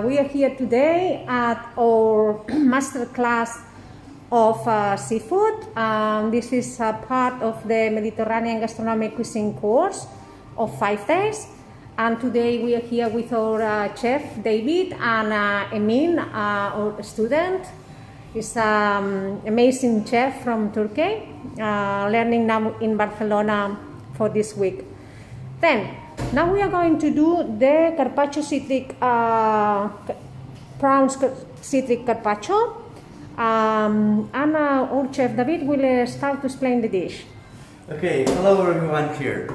We are here today at our master class of seafood. This is part of the Mediterranean Gastronomic Cuisine course of 5 days. And today we are here with our chef David and Emin, our student. He's an amazing chef from Turkey, learning now in Barcelona for this week. Then, now we are going to do the Carpaccio Citric, Prawns Citric Carpaccio. And our chef David will start to explain the dish. Okay, hello everyone here.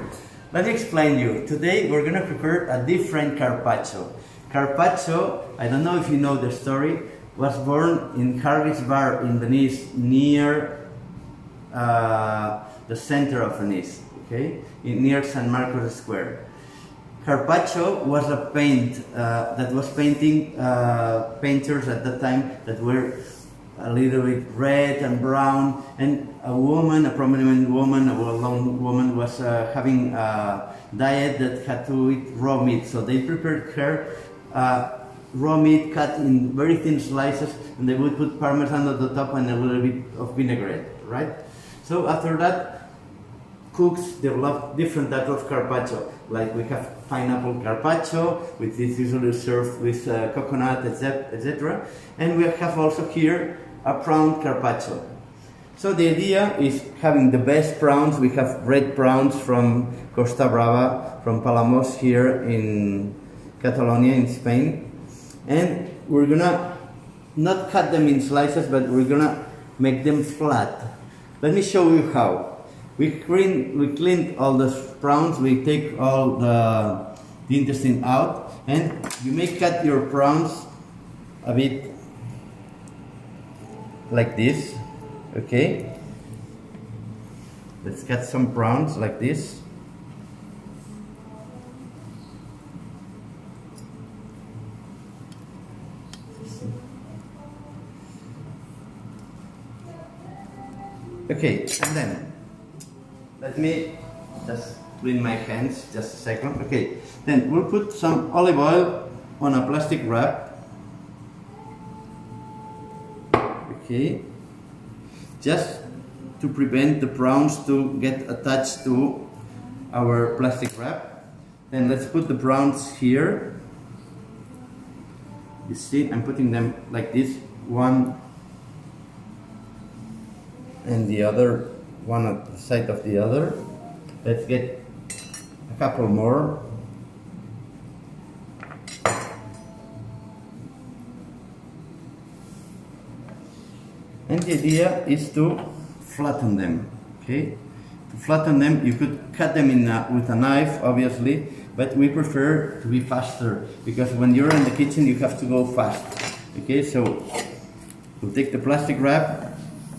Let me explain you. Today we're going to prepare a different Carpaccio. Carpaccio, I don't know if you know the story, was born in Harvey's Bar in Venice, near the center of Venice, okay, near San Marcos Square. Carpaccio was a paint that was painting painters at that time that were a little bit red and brown, and a woman, a prominent woman, a well-known woman, was having a diet that had to eat raw meat. So they prepared her raw meat cut in very thin slices, and they would put parmesan at the top and a little bit of vinaigrette, right? So after that, cooks developed different types of carpaccio. Like we have pineapple carpaccio, which is usually served with coconut, etc. And we have also here a prawn carpaccio. So the idea is having the best prawns. We have red prawns from Costa Brava, from Palamos here in Catalonia in Spain. And we're gonna not cut them in slices, but we're gonna make them flat. Let me show you how. We cleaned all the prawns, we take all the intestine out, and you may cut your prawns a bit like this, okay? Let's cut some prawns like this. Okay, and then let me just clean my hands just a second. Okay, then we'll put some olive oil on a plastic wrap. Okay, just to prevent the prawns to get attached to our plastic wrap. Then let's put the prawns here. You see, I'm putting them like this, one and the other, one at the side of the other. Let's get a couple more. And the idea is to flatten them, okay? To flatten them, you could cut them in with a knife, obviously, but we prefer to be faster, because when you're in the kitchen, you have to go fast, okay? So we'll take the plastic wrap,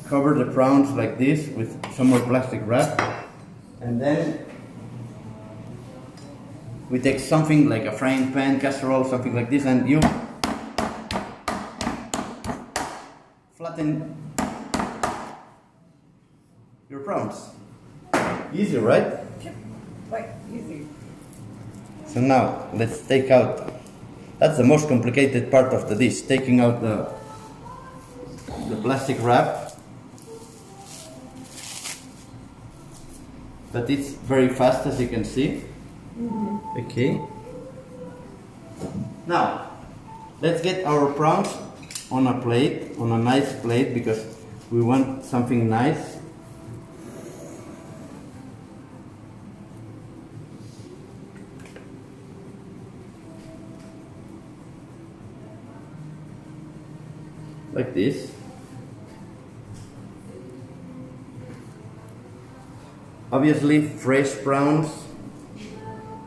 cover the prawns like this with some more plastic wrap, and then we take something like a frying pan, casserole, something like this, and you flatten your prawns. Easy, right? Quite easy. So now let's take out, that's the most complicated part of the dish, taking out the plastic wrap. But it's very fast, as you can see. Mm-hmm. Okay. Now, let's get our prawns on a plate, on a nice plate, because we want something nice. Like this. Obviously, fresh prawns,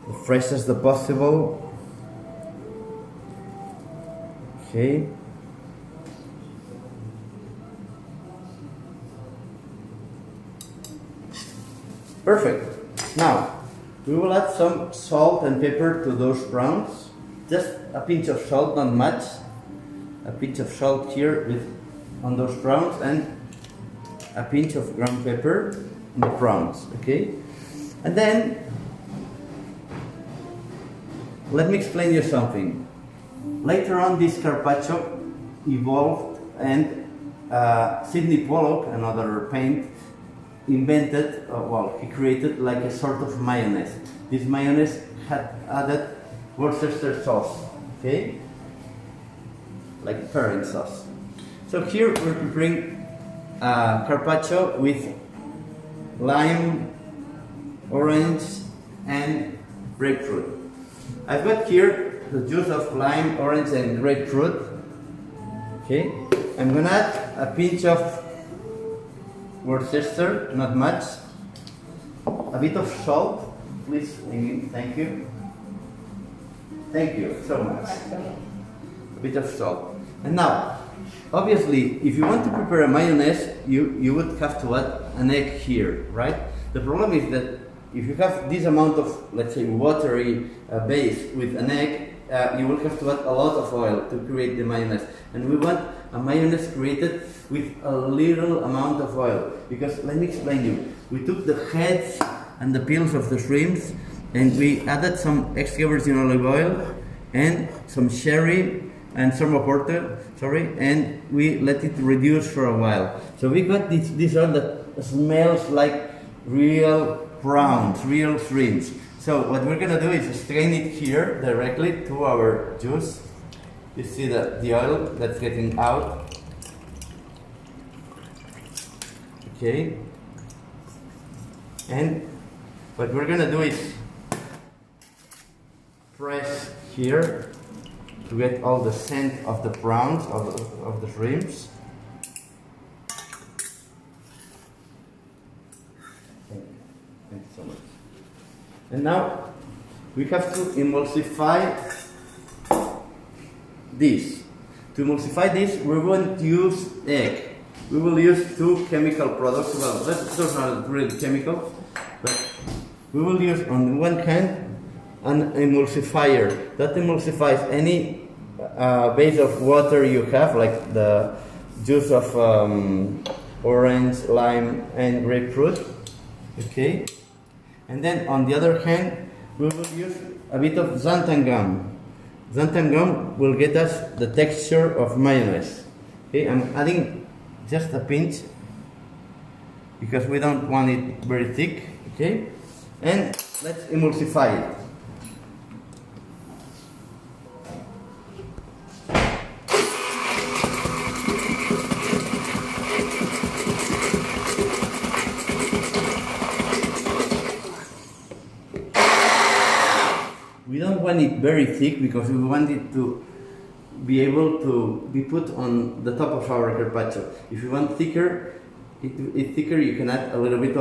the freshest as possible. Okay. Perfect. Now, we will add some salt and pepper to those prawns. Just a pinch of salt, not much. A pinch of salt here on those prawns, and a pinch of ground pepper on the prawns, okay? And then let me explain you something. later on this Carpaccio evolved, and Sidney Pollock, another paint, invented, he created like a sort of mayonnaise. This mayonnaise had added Worcestershire sauce, okay? Like parent sauce. So here we're preparing Carpaccio with lime, orange, and grapefruit. I've got here the juice of lime, orange, and grapefruit. Okay, I'm gonna add a pinch of Worcester, not much. A bit of salt, please, Amy, thank you. Thank you so much. A bit of salt. And now, obviously, if you want to prepare a mayonnaise, you would have to add an egg here, right? The problem is that if you have this amount of, let's say, watery base with an egg, you will have to add a lot of oil to create the mayonnaise. And we want a mayonnaise created with a little amount of oil. Because, let me explain you, we took the heads and the peels of the shrimps, and we added some extra virgin olive oil, and some sherry, and some porter, and we let it reduce for a while. So we got this oil that smells like real prawns, real shrimps. So what we're gonna do is strain it here directly to our juice. You see the oil that's getting out. Okay. And what we're gonna do is press here to get all the scent of the prawns, of the shrimps. Thank you so much. And now we have to emulsify this. To emulsify this, we won't use egg. We will use two chemical products. Well, those are not really chemical, but we will use on one hand an emulsifier that emulsifies any base of water you have, like the juice of orange, lime, and grapefruit. Okay, and then on the other hand, we will use a bit of xanthan gum. Xanthan gum will get us the texture of mayonnaise. Okay, I'm adding just a pinch because we don't want it very thick. Okay, and let's emulsify it. We don't want it very thick because we want it to be able to be put on the top of our carpaccio. If you want thicker, you can add a little bit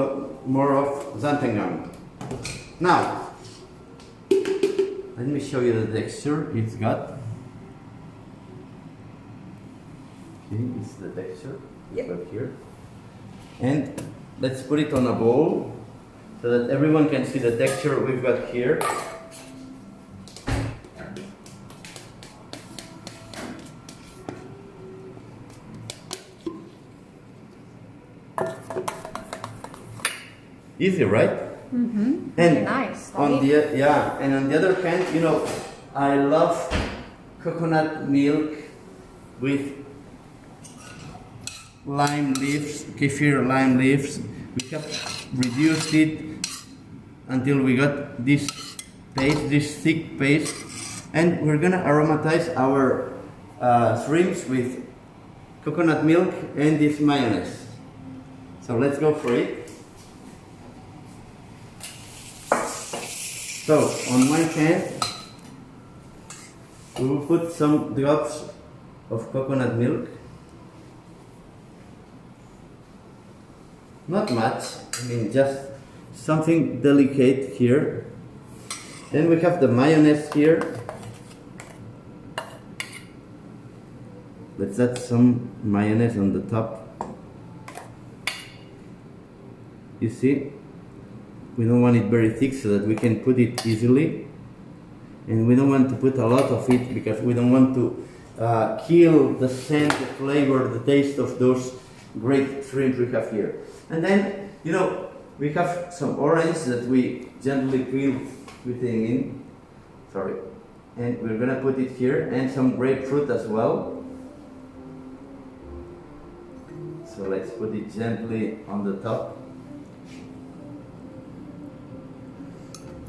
more of xanthan gum. Now, let me show you the texture it's got. Okay, this is the texture. Yep. Up here. And let's put it on a bowl so that everyone can see the texture we've got here. Easy, right? Mm-hmm. And very nice. On the other hand, you know, I love coconut milk with lime leaves, kefir lime leaves. We have reduced it until we got this paste, this thick paste, and we're gonna aromatize our shrimps with coconut milk and this mayonnaise. So let's go for it. So, on one hand, we will put some drops of coconut milk. Not much, I mean just something delicate here. Then we have the mayonnaise here. Let's add some mayonnaise on the top. You see? We don't want it very thick so that we can put it easily, and we don't want to put a lot of it because we don't want to kill the scent, the flavor, the taste of those great shrimp we have here. And then, you know, we have some orange that we gently peel everything in. Sorry. and we're gonna put it here, and some grapefruit as well. So let's put it gently on the top.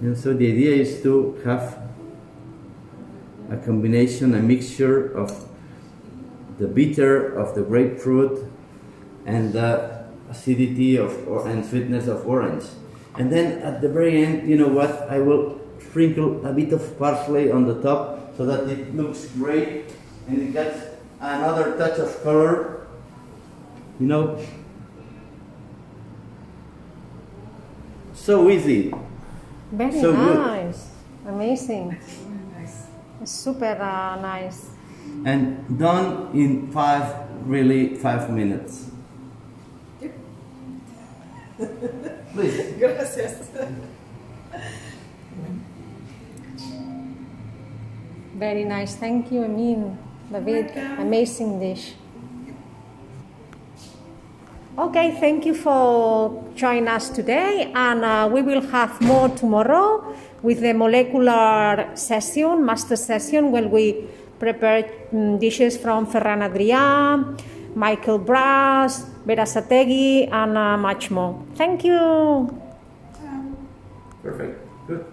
And so the idea is to have a combination, a mixture of the bitter of the grapefruit and the acidity and sweetness of orange. And then at the very end, you know what, I will sprinkle a bit of parsley on the top so that it looks great and it gets another touch of color, you know. So easy. Very so nice. Good. Amazing. Super nice. And done in 5 minutes. Please. Gracias. Very nice. Thank you, David. Amazing dish. Okay, thank you for joining us today, and we will have more tomorrow with the molecular session, master session, when we prepare dishes from Ferran Adrià, Michael Brass, Berasategui, and much more. Thank you. Perfect. Good.